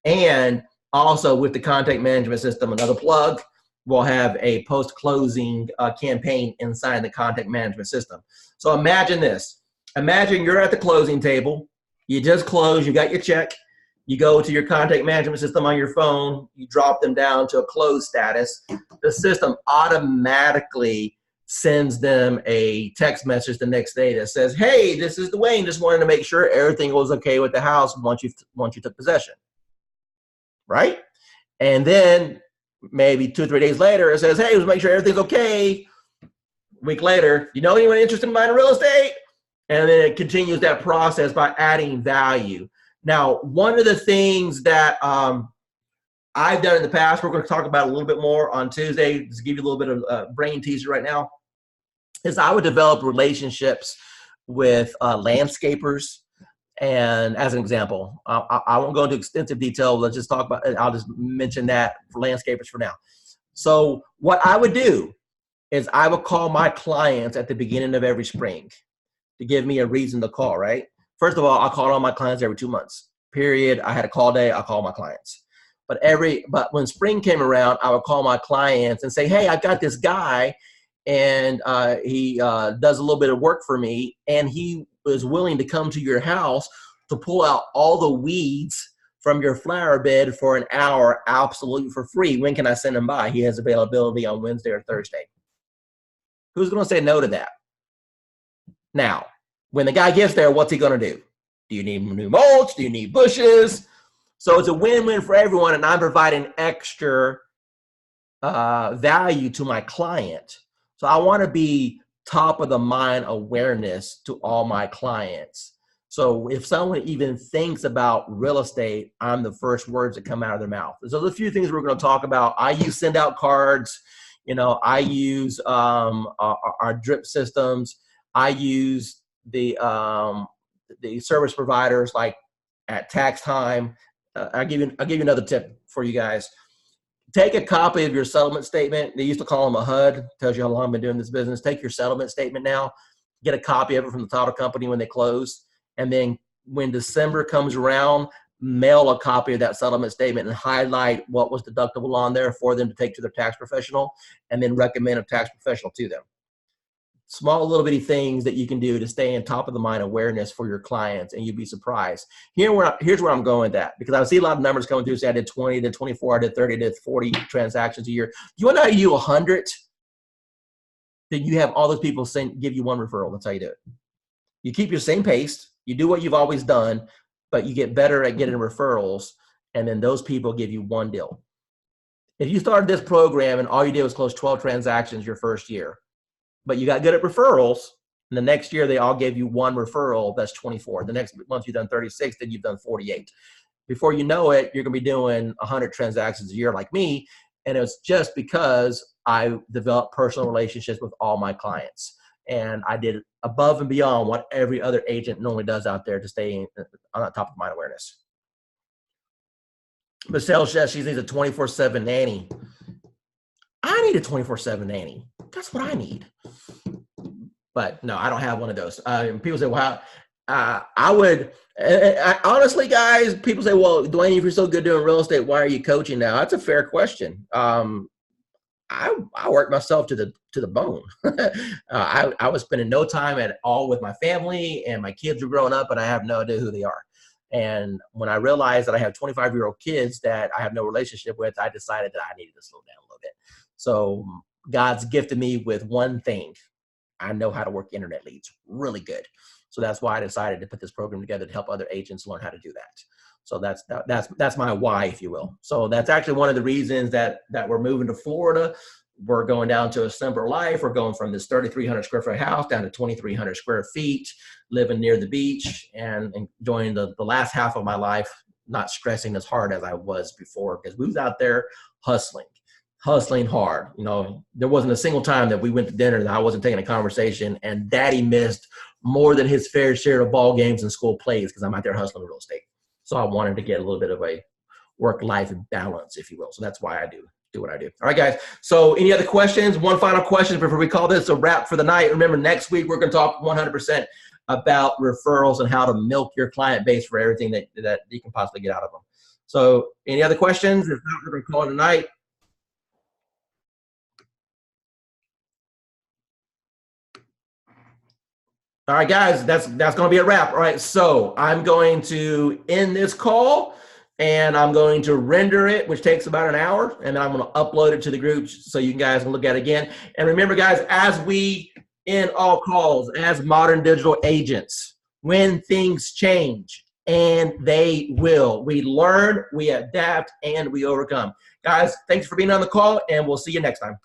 Speaker 1: And also with the contact management system, another plug, we'll have a post-closing campaign inside the contact management system. So imagine this. Imagine you're at the closing table. You just closed. You got your check. You go to your contact management system on your phone. You drop them down to a closed status. The system automatically sends them a text message the next day that says, hey, this is Dwayne. Just wanted to make sure everything was okay with the house once you took possession. Right? And then maybe 2 or 3 days later, it says, hey, let's make sure everything's okay. A week later, you know anyone interested in buying real estate? And then it continues that process by adding value. Now, one of the things that I've done in the past, we're going to talk about a little bit more on Tuesday, just to give you a little bit of brain teaser right now, is I would develop relationships with landscapers. And as an example, I won't go into extensive detail. Let's just talk about, I'll just mention that for landscapers for now. So what I would do is I would call my clients at the beginning of every spring to give me a reason to call, right? First of all, I call all my clients every 2 months, period. I had a call day, I call my clients. But when spring came around, I would call my clients and say, hey, I got this guy and he does a little bit of work for me and he is willing to come to your house to pull out all the weeds from your flower bed for an hour, absolutely for free. When can I send him by? He has availability on Wednesday or Thursday. Who's going to say no to that? Now, when the guy gets there, what's he going to do? Do you need new mulch? Do you need bushes? So it's a win-win for everyone, and I'm providing extra value to my client. So I want to be top of the mind awareness to all my clients. So if someone even thinks about real estate, I'm the first words that come out of their mouth. So there's a few things we're going to talk about. I use send out cards. I use our drip systems. I use the service providers like at tax time. I'll give you another tip for you guys. Take a copy of your settlement statement. They used to call them a HUD. Tells you how long I've been doing this business. Take your settlement statement now. Get a copy of it from the title company when they close. And then when December comes around, mail a copy of that settlement statement and highlight what was deductible on there for them to take to their tax professional, and then recommend a tax professional to them. Small little bitty things that you can do to stay in top of the mind awareness for your clients, and you'd be surprised. Here's where I'm going with that, because I see a lot of numbers coming through. Say I did 20, did 24, I did 30, I did 40 transactions a year. You want to know how you do 100? Then you have all those people give you one referral. That's how you do it. You keep your same pace. You do what you've always done, but you get better at getting referrals, and then those people give you one deal. If you started this program and all you did was close 12 transactions your first year, but you got good at referrals, and the next year they all gave you one referral, that's 24. The next month you've done 36, then you've done 48. Before you know it, you're going to be doing 100 transactions a year like me, and it's just because I developed personal relationships with all my clients. And I did above and beyond what every other agent normally does out there to stay on top of mind awareness. Michelle says she needs a 24/7 nanny. I need a 24/7 nanny. That's what I need. But no, I don't have one of those. People say, well, I would, honestly, guys, people say, well, Dwayne, if you're so good doing real estate, why are you coaching now? That's a fair question. I work myself to the bone. I was spending no time at all with my family, and my kids are growing up, and I have no idea who they are. And when I realized that I have 25-year-old kids that I have no relationship with, I decided that I needed to slow down a little bit. So God's gifted me with one thing. I know how to work internet leads really good. So that's why I decided to put this program together to help other agents learn how to do that. So that's my why, if you will. So that's actually one of the reasons that we're moving to Florida. we're going down to a simpler life. We're going from this 3,300 square foot house down to 2,300 square feet, living near the beach and enjoying the last half of my life, not stressing as hard as I was before, because we was out there hustling hard. You know, there wasn't a single time that we went to dinner that I wasn't taking a conversation, and Daddy missed more than his fair share of ball games and school plays because I'm out there hustling real estate. So I wanted to get a little bit of a work-life balance, if you will. So that's why I do what I do. All right, guys. So any other questions? One final question before we call this a wrap for the night. Remember, next week we're going to talk 100% about referrals and how to milk your client base for everything that you can possibly get out of them. So any other questions? If not, we're going to call it a night. All right, guys, that's going to be a wrap. All right, so I'm going to end this call, and I'm going to render it, which takes about an hour, and then I'm going to upload it to the group so you guys can look at it again. And remember, guys, as we end all calls, as modern digital agents, when things change, and they will, we learn, we adapt, and we overcome. Guys, thanks for being on the call, and we'll see you next time.